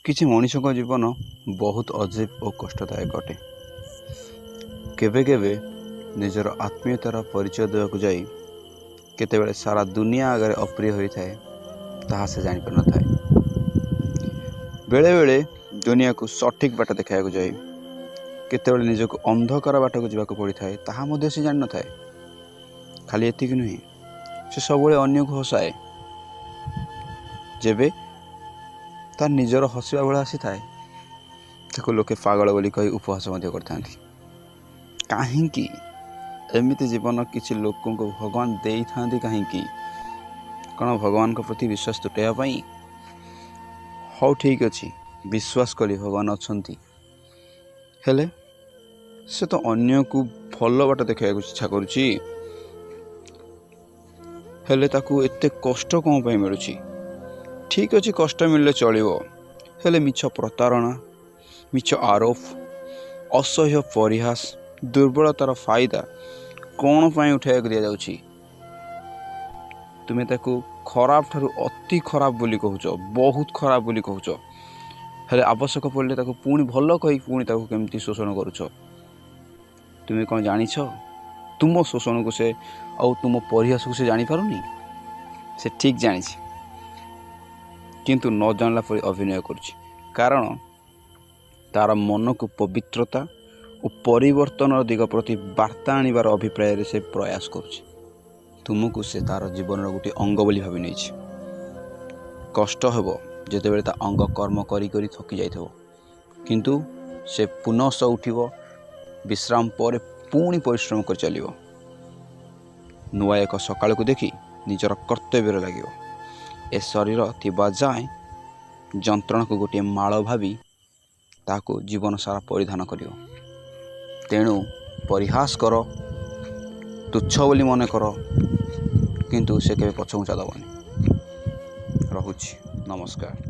किसी मनीष जीवन बहुत अजीब और कष्टदायक अटे। केबे केबे निजर आत्मीयतार परिचय देवाक जाई केतेबेले सारा दुनिया आगे अप्रिय होता है ताहा से जानी पार न थाए। बेले बेले दुनिया को सठिक बाट देखा जाए केतेबेले निजक अंधकार बाट को जावाक पड़ी थाए ताहा मध्य से जान न थाए। खाली एतिक नुहे से सब अन्य को हसाए जेबे तार निजर हसवा बेला आसी थाए ताको लोके पागल बोली कही उपहास करथांती। काहींकि एमिति जीवन किसी लोकों को भगवान देई थांती काहींकि कौन भगवान को प्रति विश्वास तुटाइबा पई? हौ ठीक अछि, विश्वास कली भगवान अछंती हेले से तो अन्य को भल बाट देखा इच्छा करुछि हेले ताकू एते कष्ट कौन पई मिलुछि? ठीक अच्छे कष्ट मिलले चलिबो हेले मिछ प्रतारणा, मिछ आरोप, असह्य परिहास, दुर्बलतार फायदा कौन पाई उठाइक दि जाउछि? तुमे ताकू खराब ठारू अति खराब बोली कहूच, बहुत खराब बोली कहूच, हेले आवश्यक पड़े ताकू पुणी भल कही पुणी ताकू केमती शोषण करुछ। तुमे कौन जानिछ तुम शोषण को से और तुम परिहास को से जानी पारुनी? से ठीक जानिछ किंतु न जानला परि अभिनय करुछि, कारण तार मन को पवित्रता और परिवर्तन दिग प्रति वार्ता आनिबार अभिप्राय से प्रयास करुछि। तुमको से तार जीवन गोटे अंग बोली भावी नहीं। कष्ट हेबो जेतेबेले ता अंग कर्म करी करी थकी जाइथबो किंतु से पुनः उठिबो, विश्राम पर पुणी परिश्रम कर चलिबो। नुआ एक सकाळ को देखी निजर कर्तव्य लागिबो। ए शरीर थिबा जाए जंत्रणा को गोटे माଳ भावी ताको जीवन सारा परिधान करियो। तेणु परिहास कर, तुच्छ बोली मन कर, किंतु से केबे पछघुंचा दबनी। रहुछि, नमस्कार।